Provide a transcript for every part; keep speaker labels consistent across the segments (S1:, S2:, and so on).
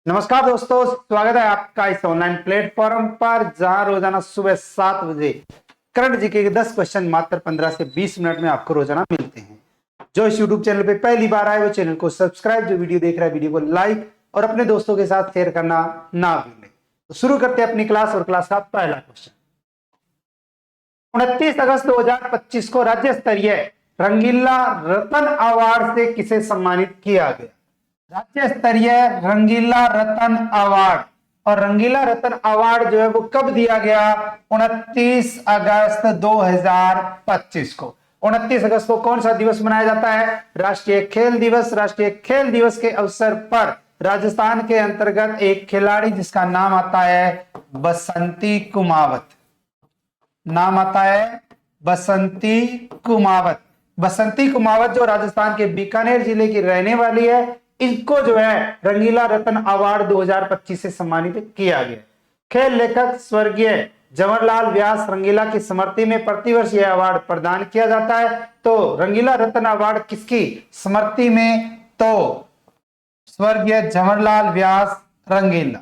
S1: नमस्कार दोस्तों, स्वागत है आपका इस ऑनलाइन प्लेटफॉर्म पर जहां रोजाना सुबह 7 बजे करंट जीके के 10 क्वेश्चन मात्र 15 से 20 मिनट में आपको रोजाना मिलते हैं। जो इस यूट्यूब चैनल पे पहली बार आए वो चैनल को सब्सक्राइब, जो वीडियो देख रहा है वीडियो को लाइक और अपने दोस्तों के साथ शेयर करना ना भूलें। तो शुरू करते हैं अपनी क्लास और क्लास का पहला क्वेश्चन। 29 अगस्त 2025 को राज्य स्तरीय रंगीला रतन अवार्ड से किसे सम्मानित किया गया? राज्य स्तरीय रंगीला रतन अवार्ड। और रंगीला रतन अवार्ड जो है वो कब दिया गया? 29 अगस्त 2025 को। 29 अगस्त को कौन सा दिवस मनाया जाता है? राष्ट्रीय खेल दिवस। राष्ट्रीय खेल दिवस के अवसर पर राजस्थान के अंतर्गत एक खिलाड़ी जिसका नाम आता है बसंती कुमावत, नाम आता है बसंती कुमावत। बसंती कुमावत जो राजस्थान के बीकानेर जिले की रहने वाली है, इसको जो है रंगीला रतन अवार्ड 2025 से सम्मानित किया गया। खेल लेखक स्वर्गीय जवाहरलाल व्यास रंगीला की स्मृति में प्रतिवर्ष यह अवार्ड प्रदान किया जाता है। तो रंगीला रतन अवार्ड किसकी स्मृति में? तो स्वर्गीय जवाहरलाल व्यास रंगीला।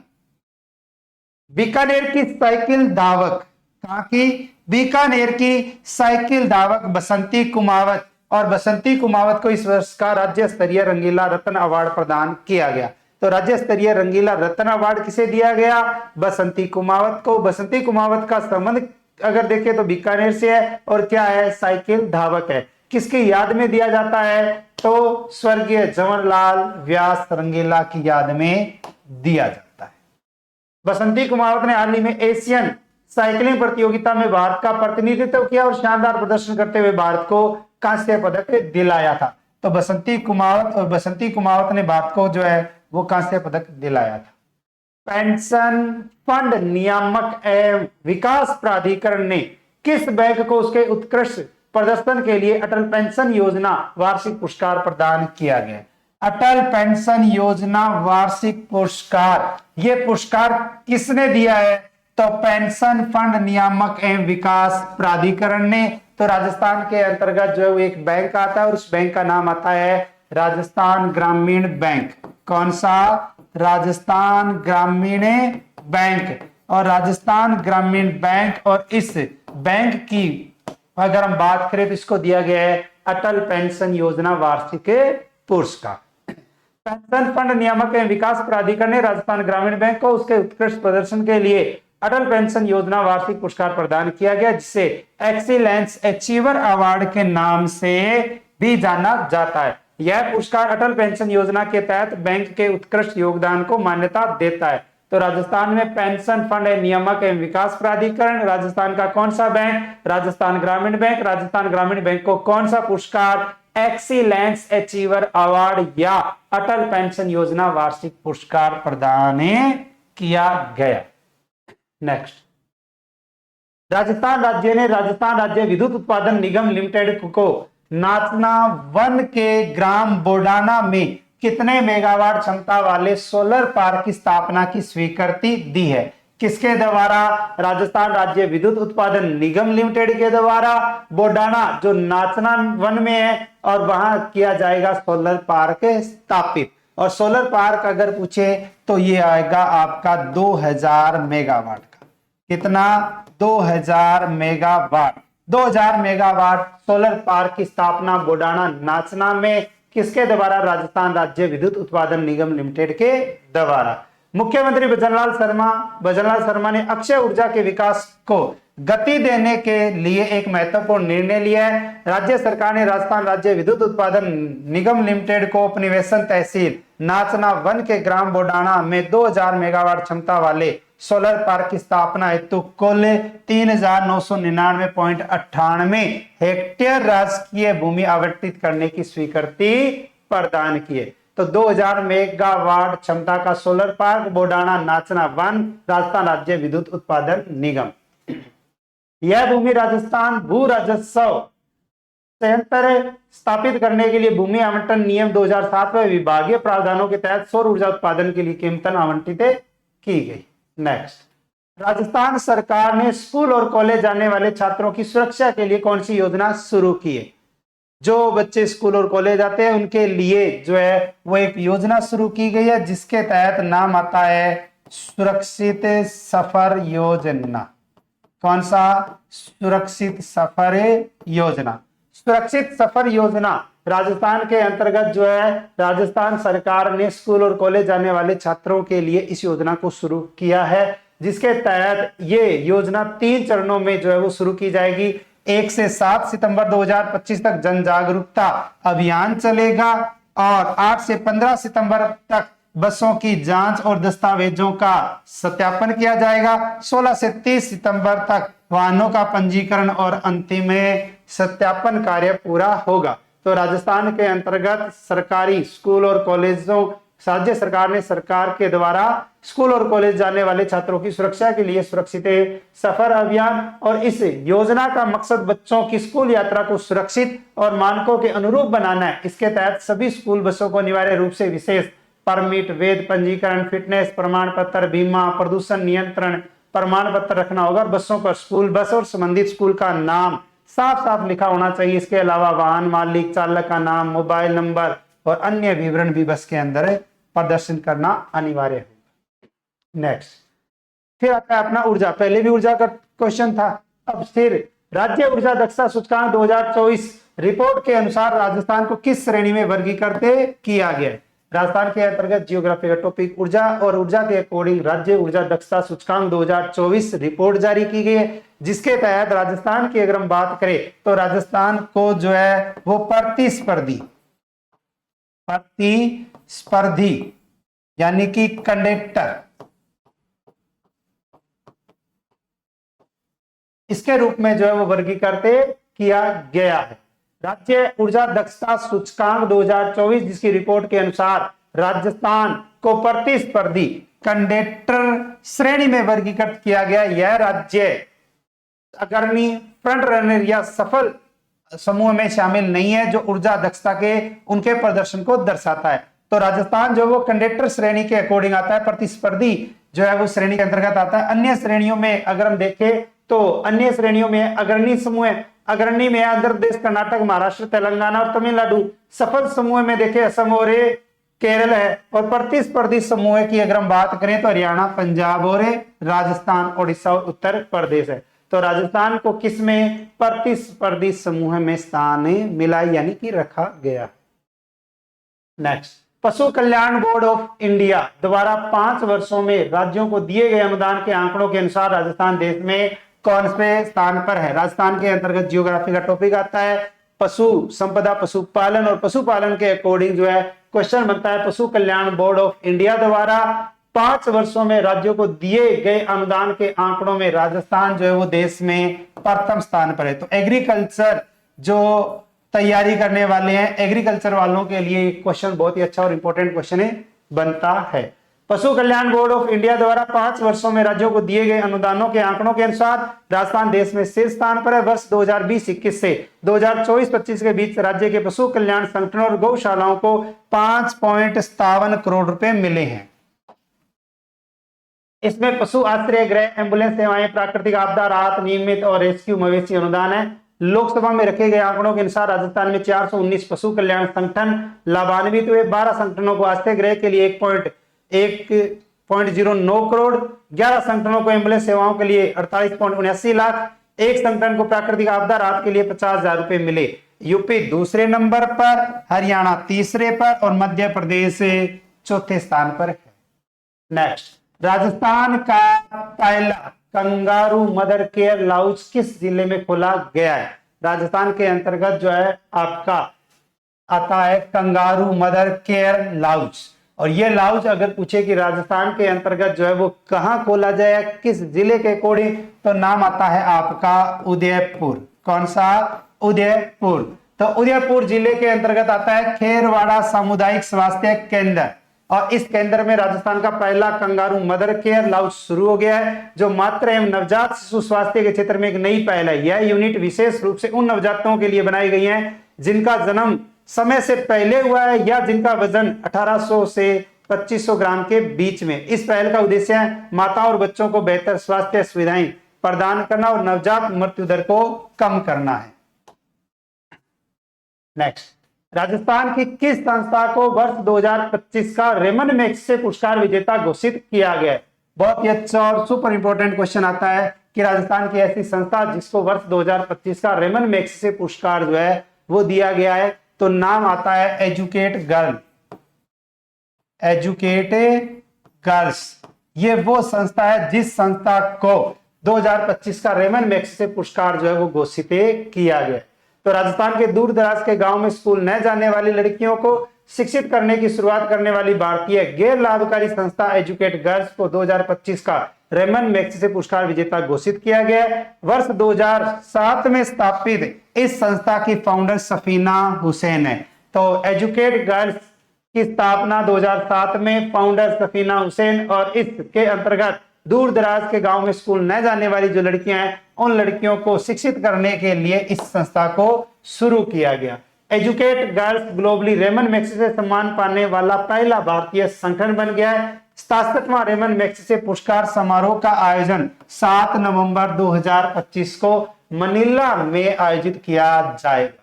S1: बीकानेर की साइकिल धावक, कहां की? बीकानेर की साइकिल धावक बसंती कुमावत। और बसंती कुमावत को इस वर्ष का राज्य स्तरीय रंगीला रतन अवार्ड प्रदान किया गया। तो राज्य स्तरीय रंगीला रतन अवार्ड किसे दिया गया? बसंती कुमावत को। बसंती कुमावत का संबंध अगर देखें तो बीकानेर से है और क्या है? साइकिल धावक है। किसकी याद में दिया जाता है? तो स्वर्गीय जवाहरलाल व्यास रंगीला की याद में दिया जाता है। बसंती कुमावत ने हाल ही में एशियन साइकिलिंग प्रतियोगिता में भारत का प्रतिनिधित्व किया और शानदार प्रदर्शन करते हुए भारत को कांस्य पदक दिलाया था। तो बसंती कुमावत ने भारत को जो है वो कांस्य पदक दिलाया था। पेंशन फंड नियामक एवं विकास प्राधिकरण ने किस बैंक को उसके उत्कृष्ट प्रदर्शन के लिए अटल पेंशन योजना वार्षिक पुरस्कार प्रदान किया गया? अटल पेंशन योजना वार्षिक पुरस्कार, ये पुरस्कार किसने दिया है? तो पेंशन फंड नियामक एवं विकास प्राधिकरण ने। तो राजस्थान के अंतर्गत जो है वो एक बैंक आता है और उस बैंक का नाम आता है राजस्थान ग्रामीण बैंक। कौन सा? राजस्थान ग्रामीण बैंक। और राजस्थान ग्रामीण बैंक, और इस बैंक की अगर हम बात करें तो इसको दिया गया है अटल पेंशन योजना वार्षिक पुरस्कार। पेंशन फंड नियामक एवं विकास प्राधिकरण ने राजस्थान ग्रामीण बैंक को उसके उत्कृष्ट प्रदर्शन के लिए अटल पेंशन योजना वार्षिक पुरस्कार प्रदान किया गया, जिसे एक्सीलेंस अचीवर अवार्ड के नाम से भी जाना जाता है। यह पुरस्कार अटल पेंशन योजना के तहत बैंक के उत्कृष्ट योगदान को मान्यता देता है। तो राजस्थान में पेंशन फंड नियामक एवं विकास प्राधिकरण, राजस्थान का कौन सा बैंक? राजस्थान ग्रामीण बैंक। राजस्थान ग्रामीण बैंक को कौन सा पुरस्कार? एक्सीलेंस अचीवर अवार्ड या अटल पेंशन योजना वार्षिक पुरस्कार प्रदान किया गया। नेक्स्ट, राजस्थान राज्य ने राजस्थान राज्य विद्युत उत्पादन निगम लिमिटेड को नाचना वन के ग्राम बोडाना में कितने मेगावाट क्षमता वाले सोलर पार्क की स्थापना की स्वीकृति दी है? किसके द्वारा? राजस्थान राज्य विद्युत उत्पादन निगम लिमिटेड के द्वारा बोडाना जो नाचना वन में है, और वहां किया जाएगा सोलर पार्क स्थापित। और सोलर पार्क अगर पूछे तो ये आएगा आपका 2000 मेगावाट का। कितना? 2000 मेगावाट। 2000 मेगावाट सोलर पार्क की स्थापना बोडाना नाचना में किसके द्वारा? राजस्थान राज्य विद्युत उत्पादन निगम लिमिटेड के द्वारा। मुख्यमंत्री भजनलाल शर्मा ने अक्षय ऊर्जा के विकास को गति देने के लिए एक महत्वपूर्ण निर्णय लिया है। राज्य सरकार ने राजस्थान राज्य विद्युत उत्पादन निगम लिमिटेड को उपनिवेशन तहसील नाचना वन के ग्राम बोडाना में 2000 मेगावाट क्षमता वाले सोलर पार्क की स्थापना हेतु कुल 3999.98 हेक्टेयर राजकीय भूमि आवंटित करने की स्वीकृति प्रदान की है। तो 2000 मेगावाट क्षमता का सोलर पार्क बोडाना नाचना वन, राजस्थान राज्य विद्युत उत्पादन निगम। यह भूमि राजस्थान भू राजस्व संयंत्र स्थापित करने के लिए भूमि आवंटन नियम 2007 में विभागीय प्रावधानों के तहत सौर ऊर्जा उत्पादन के लिए कीमतन आवंटित की गई। नेक्स्ट, राजस्थान सरकार ने स्कूल और कॉलेज जाने वाले छात्रों की सुरक्षा के लिए कौन सी योजना शुरू की है? जो बच्चे स्कूल और कॉलेज आते हैं उनके लिए जो है वो एक योजना शुरू की गई है, जिसके तहत नाम आता है सुरक्षित सफर योजना। कौन सा? सुरक्षित सफर योजना। सुरक्षित सफर योजना राजस्थान के अंतर्गत जो है राजस्थान सरकार ने स्कूल और कॉलेज जाने वाले छात्रों के लिए इस योजना को शुरू किया है, जिसके तहत ये योजना 3 चरणों में जो है वो शुरू की जाएगी। 1 से 7 सितंबर 2025 तक जन जागरूकता अभियान चलेगा और 8 से 15 सितंबर तक बसों की जांच और दस्तावेजों का सत्यापन किया जाएगा। 16 से 30 सितंबर तक वाहनों का पंजीकरण और अंतिम में सत्यापन कार्य पूरा होगा। तो राजस्थान के अंतर्गत सरकारी स्कूल और कॉलेजों, राज्य सरकार ने सरकार के द्वारा स्कूल और कॉलेज जाने वाले छात्रों की सुरक्षा के लिए सुरक्षित सफर अभियान, और इस योजना का मकसद बच्चों की स्कूल यात्रा को सुरक्षित और मानकों के अनुरूप बनाना है। इसके तहत सभी स्कूल बसों को अनिवार्य रूप से विशेष परमिट, वेद पंजीकरण, फिटनेस प्रमाण पत्र, बीमा, प्रदूषण नियंत्रण प्रमाण पत्र रखना होगा। बसों पर स्कूल बस और संबंधित स्कूल का नाम साफ साफ लिखा होना चाहिए। इसके अलावा वाहन मालिक, चालक का नाम, मोबाइल नंबर और अन्य विवरण भी बस के अंदर प्रदर्शन करना अनिवार्य है। नेक्स्ट, फिर आता है अपना ऊर्जा। पहले भी ऊर्जा का क्वेश्चन था, अब फिर राज्य ऊर्जा दक्षता सूचकांक 2024 रिपोर्ट के अनुसार राजस्थान को किस श्रेणी में वर्गीकृत किया गया है? राजस्थान के अंतर्गत जियोग्राफी का टॉपिक ऊर्जा, और ऊर्जा के अकॉर्डिंग राज्य ऊर्जा दक्षता सूचकांक 2024 रिपोर्ट जारी की गई है, जिसके तहत राजस्थान की अगर हम बात करें तो राजस्थान को जो है वो प्रतिस्पर्धी यानी कि कंडक्टर इसके रूप में जो है वो वर्गीकृत किया गया है। राज्य ऊर्जा दक्षता सूचकांक 2024 जिसकी रिपोर्ट के अनुसार राजस्थान को प्रतिस्पर्धी कंडक्टर श्रेणी में वर्गीकृत किया गया। यह राज्य अग्रणी, फ्रंट रनर या सफल समूह में शामिल नहीं है, जो ऊर्जा दक्षता के उनके प्रदर्शन को दर्शाता है। तो राजस्थान जो वो कंडक्टर श्रेणी के अकॉर्डिंग आता है, प्रतिस्पर्धी जो है वो श्रेणी के अंतर्गत आता है। अन्य श्रेणियों में अगर हम देखें तो अन्य श्रेणियों में अग्रणी समूह है, अग्रणी में आंध्र प्रदेश, कर्नाटक, महाराष्ट्र, तेलंगाना और तमिलनाडु। सफल समूह में देखें असम और केरल है, और प्रतिस्पर्धी समूह की अगर हम बात करें तो हरियाणा, पंजाब और राजस्थान, ओडिशा और उत्तर प्रदेश है। तो राजस्थान को किसमें? प्रतिस्पर्धी समूह में स्थान मिला यानी कि रखा गया। नेक्स्ट, पशु कल्याण बोर्ड ऑफ इंडिया द्वारा 5 वर्षों में राज्यों को दिए गए अनुदान के आंकड़ों के अनुसार राजस्थान देश में कौन से स्थान पर है? राजस्थान के अंतर्गत जियोग्राफी का टॉपिक आता है पशु संपदा, पशुपालन, और पशुपालन के अकॉर्डिंग जो है क्वेश्चन बनता है पशु कल्याण बोर्ड ऑफ इंडिया द्वारा 5 वर्षों में राज्यों को दिए गए अनुदान के आंकड़ों में राजस्थान जो है वो देश में प्रथम स्थान पर है। तो एग्रीकल्चर जो तैयारी करने वाले हैं, एग्रीकल्चर वालों के लिए क्वेश्चन बहुत ही अच्छा और इंपॉर्टेंट क्वेश्चन बनता है। पशु कल्याण बोर्ड ऑफ इंडिया द्वारा 5 वर्षों में राज्यों को दिए गए अनुदानों के आंकड़ों के अनुसार राजस्थान देश में शीर्ष स्थान पर है। वर्ष 2020-21 से 2024-25 के बीच राज्य के पशु कल्याण संगठनों और गौशालाओं को 5.57 करोड़ रुपए मिले हैं। इसमें पशु आश्रय गृह, एम्बुलेंस सेवाएं, प्राकृतिक आपदा राहत, नियमित और रेस्क्यू मवेशी अनुदान है। लोकसभा में रखे गए आंकड़ों के अनुसार राजस्थान में 419 पशु कल्याण संगठन लाभान्वित हुए। 12 संगठनों को आश्रय गृह के लिए 1.09 करोड़, 11 संगठनों को एम्बुलेंस सेवाओं के लिए 48.79 लाख, एक संगठन को प्राकृतिक आपदा राहत के लिए 50,000 रुपए मिले। यूपी दूसरे नंबर पर, हरियाणा तीसरे पर और मध्य प्रदेश चौथे स्थान पर है। नेक्स्ट, राजस्थान का पहला कंगारू मदर केयर लाउंज किस जिले में खोला गया है? राजस्थान के अंतर्गत जो है आपका आता है कंगारू मदर केयर लाउंज, और ये लाउंज अगर पूछे कि राजस्थान के अंतर्गत जो है वो कहां खोला जाए, किस जिले के अकॉर्डिंग, तो नाम आता है आपका उदयपुर। कौन सा? उदयपुर। तो उदयपुर जिले के अंतर्गत आता है खेरवाड़ा सामुदायिक स्वास्थ्य केंद्र, और इस केंद्र में राजस्थान का पहला कंगारू मदर केयर लाउंज शुरू हो गया है, जो मातृ एवं नवजात शिशु स्वास्थ्य के क्षेत्र में एक नई पहल है। यह यूनिट विशेष रूप से उन नवजातों के लिए बनाई गई है जिनका जन्म समय से पहले हुआ है या जिनका वजन 1800 से 2500 ग्राम के बीच में। इस पहल का उद्देश्य है माताओं और बच्चों को बेहतर स्वास्थ्य सुविधाएं प्रदान करना और नवजात मृत्यु दर को कम करना है। नेक्स्ट, राजस्थान की किस संस्था को वर्ष 2025 का रेमन मैग्सेसे पुरस्कार विजेता घोषित किया गया है? बहुत ही अच्छा और सुपर इंपोर्टेंट क्वेश्चन आता है कि राजस्थान की ऐसी संस्था जिसको वर्ष 2025 का रेमन मैग्सेसे पुरस्कार जो है वो दिया गया है, तो नाम आता है एजुकेट गर्ल। एजुकेट गर्ल्स, ये वो संस्था है जिस संस्था को 2025 का रेमन मैग्सेसे पुरस्कार जो है वो घोषित किया गया। तो राजस्थान के दूर दराज के गांव में स्कूल न जाने वाली लड़कियों को शिक्षित करने की शुरुआत करने वाली भारतीय गैर लाभकारी संस्था एजुकेट गर्ल्स को 2025 का रेमन मैग्सेसे पुरस्कार विजेता घोषित किया गया। वर्ष 2007 में स्थापित इस संस्था की फाउंडर सफीना हुसैन है। तो एजुकेट गर्ल्स की स्थापना 2007 में फाउंडर सफीना हुसैन, और इसके अंतर्गत दूर दराज के गांव में स्कूल न जाने वाली जो लड़कियां हैं उन लड़कियों को शिक्षित करने के लिए इस संस्था को शुरू किया गया। Educate girls globally Ramon Magsaysay सम्मान पाने वाला पहला भारतीय संगठन बन गया है। 67वां रेमन मैग्सेसे पुरस्कार समारोह का आयोजन 7 नवंबर 2025 को मनीला में आयोजित किया जाएगा।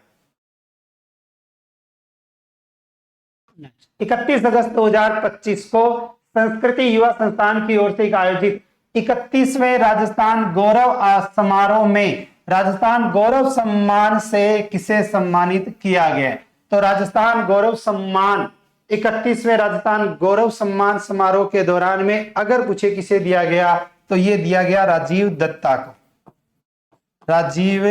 S1: 31 अगस्त 2025 को संस्कृति युवा संस्थान की ओर से आयोजित 31वें राजस्थान गौरव समारोह में राजस्थान गौरव सम्मान से किसे सम्मानित किया गया? तो राजस्थान गौरव सम्मान 31वें राजस्थान गौरव सम्मान समारोह के दौरान में अगर पूछे किसे दिया गया तो ये दिया गया राजीव दत्ता को। राजीव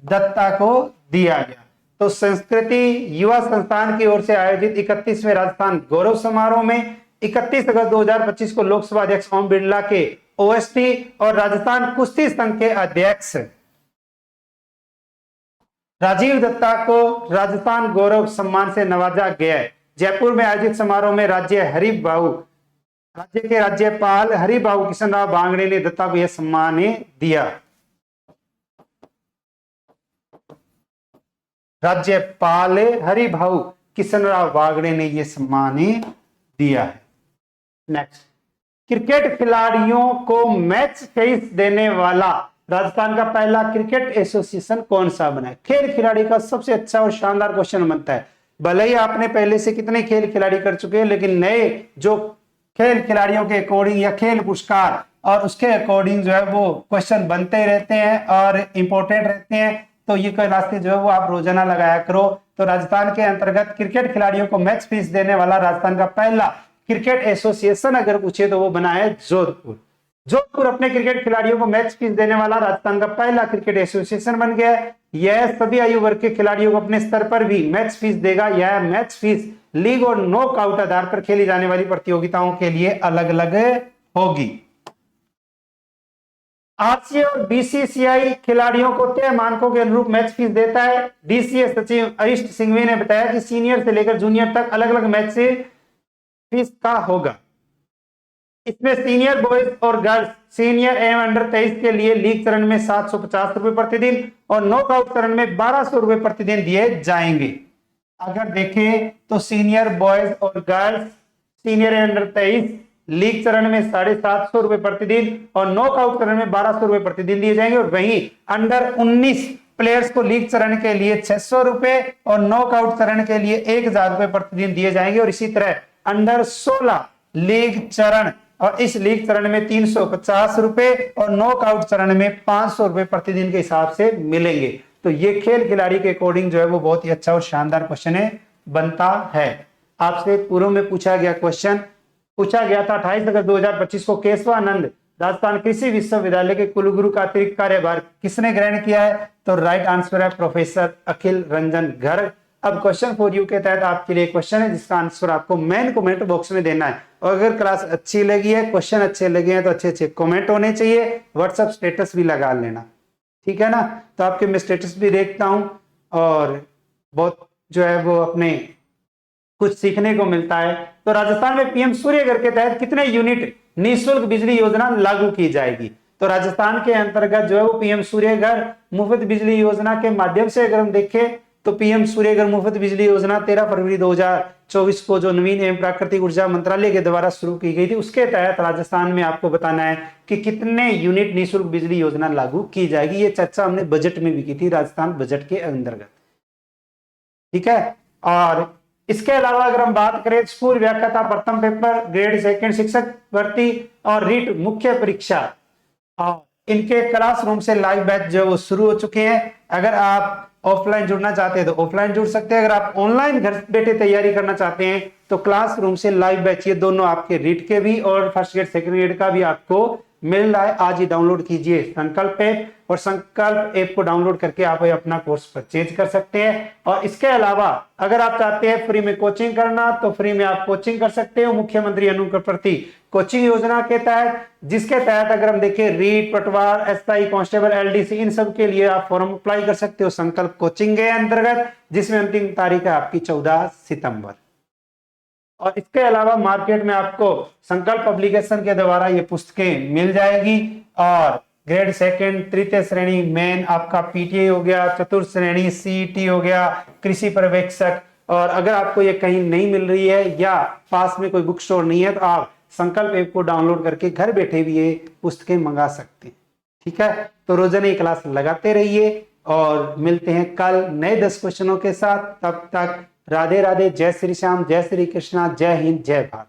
S1: दत्ता को दिया गया। तो संस्कृति युवा संस्थान की ओर से आयोजित 31वें राजस्थान गौरव समारोह में 31 अगस्त 2025 को लोकसभा अध्यक्ष ओम बिरला के ओएसटी और राजस्थान कुश्ती संघ के अध्यक्ष राजीव दत्ता को राजस्थान गौरव सम्मान से नवाजा गया है। जयपुर में आयोजित समारोह में राज्य के राज्यपाल हरिभाऊ किशन राव बांगड़े ने दत्ता को यह सम्मान दिया। राज्यपाल हरिभाऊ किशन राव बांगड़े ने यह सम्मान दिया है। नेक्स्ट, क्रिकेट खिलाड़ियों को मैच फीस देने वाला राजस्थान का पहला क्रिकेट एसोसिएशन कौन सा बना है? खेल खिलाड़ी का सबसे अच्छा और शानदार क्वेश्चन बनता है। भले ही आपने पहले से कितने खेल खिलाड़ी कर चुके हैं, लेकिन नए जो खेल खिलाड़ियों के अकॉर्डिंग या खेल पुरस्कार और उसके अकॉर्डिंग जो है वो क्वेश्चन बनते रहते हैं और इंपॉर्टेंट रहते हैं। तो ये क्लासेस जो है वो आप रोजाना लगाया करो। तो राजस्थान के अंतर्गत क्रिकेट खिलाड़ियों को मैच फीस देने वाला राजस्थान का पहला क्रिकेट एसोसिएशन अगर पूछे तो वो बना है जोधपुर। जोधपुर अपने क्रिकेट खिलाड़ियों को मैच फीस देने वाला राजस्थान का पहला क्रिकेट एसोसिएशन बन गया है। यह सभी आयु वर्ग के खिलाड़ियों को अपने स्तर पर भी मैच फीस देगा। यह मैच फीस लीग और नॉकआउट आधार पर खेली जाने वाली प्रतियोगिताओं के लिए अलग अलग होगी। आरसीए और बीसीसीआई खिलाड़ियों को तय मानकों के अनुरूप मैच फीस देता है। डीसीए सचिव अरिष्ट सिंघवी ने बताया कि सीनियर से लेकर जूनियर तक अलग अलग मैच से फीस का होगा। इसमें सीनियर बॉयज और गर्ल्स सीनियर एवं अंडर 23 के लिए लीग चरण में 750 रुपए प्रतिदिन और नॉकआउट चरण में 1200 रुपए प्रतिदिन दिए जाएंगे। अगर देखें तो सीनियर बॉयज और गर्ल्स सीनियर एवं अंडर 23 लीग चरण में 750 रुपए प्रतिदिन और नॉकआउट चरण में 1200 रुपए प्रतिदिन दिए जाएंगे। और वहीं अंडर 19 प्लेयर्स को लीग चरण के लिए 600 रुपए और नॉकआउट चरण के लिए 1000 रुपए प्रतिदिन दिए जाएंगे। और इसी तरह अंडर 16 लीग चरण और इस लीग चरण में 350 रुपए और नॉकआउट चरण में 500 रुपए प्रतिदिन के हिसाब से मिलेंगे। तो ये खेल खिलाड़ी के अकॉर्डिंग जो है वो बहुत ही अच्छा और शानदार क्वेश्चन बनता है। आपसे पूर्व में पूछा गया क्वेश्चन पूछा गया था 28 अगस्त 2025 को केशवानंद राजस्थान कृषि विश्वविद्यालय के कुलगुरु का अतिरिक्त कार्यभार किसने ग्रहण किया है? तो राइट आंसर है प्रोफेसर अखिल रंजन गर्ग। अब क्वेश्चन फॉर यू के तहत आपके लिए क्वेश्चन है जिसका आंसर आपको मेन कमेंट बॉक्स में देना है। और अगर क्लास अच्छी लगी है, क्वेश्चन अच्छे लगे हैं तो अच्छे अच्छे कमेंट होने चाहिए। व्हाट्सएप स्टेटस भी लगा लेना, ठीक है ना? तो आपके मैं स्टेटस भी देखता हूं और बहुत जो है वो अपने कुछ सीखने को मिलता है। तो राजस्थान में पीएम सूर्य घर के तहत कितने यूनिट निःशुल्क बिजली योजना लागू की जाएगी? तो राजस्थान के अंतर्गत जो है वो पीएम सूर्य घर मुफ्त बिजली योजना के माध्यम से अगर हम देखें तो पीएम सूर्य घर मुफ्त बिजली योजना 13 फरवरी 2024 को जो नवीन एवं प्राकृतिक ऊर्जा मंत्रालय के द्वारा शुरू की गई थी, उसके तहत राजस्थान में आपको बताना है कि कितने यूनिट निःशुल्क बिजली योजना लागू की जाएगी। ये चर्चा हमने बजट में भी की थी, राजस्थान बजट के अंतर्गत, ठीक है। और इसके अलावा अगर हम बात करें स्कूल व्याख्याता प्रथम पेपर, ग्रेड सेकंड शिक्षक भर्ती और रीट मुख्य परीक्षा, और इनके क्लासरूम से लाइव बैच जो वो शुरू हो चुके हैं। अगर आप ऑफलाइन जुड़ना चाहते हैं तो ऑफलाइन जुड़ सकते हैं, अगर आप ऑनलाइन घर बैठे तैयारी करना चाहते हैं तो क्लासरूम से लाइव बैच, ये दोनों आपके रीट के भी और फर्स्ट ग्रेड सेकंड ग्रेड का भी आपको मिल रहा है। आज ही डाउनलोड कीजिए संकल्प ऐप, और संकल्प ऐप को डाउनलोड करके आप अपना कोर्स परचेज कर सकते हैं। और इसके अलावा अगर आप चाहते हैं फ्री में कोचिंग करना तो फ्री में आप कोचिंग कर सकते हो मुख्यमंत्री अनुप्रति कोचिंग योजना के तहत, जिसके तहत अगर हम देखें रीट, पटवार, एसआई, कांस्टेबल, एलडीसी, इन सब के लिए आप फॉर्म अप्लाई कर सकते हो संकल्प कोचिंग के अंतर्गत, जिसमें अंतिम तारीख है आपकी 14 सितंबर। और इसके अलावा मार्केट में आपको संकल्प पब्लिकेशन के द्वारा ये पुस्तकें मिल जाएगी। और ग्रेड सेकंड तृतीय श्रेणी मेन आपका पीटीए हो गया, चतुर्थ श्रेणी सीईटी हो गया, कृषि पर्यवेक्षक। और अगर आपको ये कहीं नहीं मिल रही है या पास में कोई बुक स्टोर नहीं है तो आप संकल्प ऐप को डाउनलोड करके घर बैठे भी ये पुस्तकें मंगा सकते हैं। ठीक है, तो रोजाना ये क्लास लगाते रहिए और मिलते हैं कल नए 10 क्वेश्चनों के साथ। तब तक राधे राधे, जय श्री श्याम, जय श्री कृष्णा, जय हिंद, जय भारत।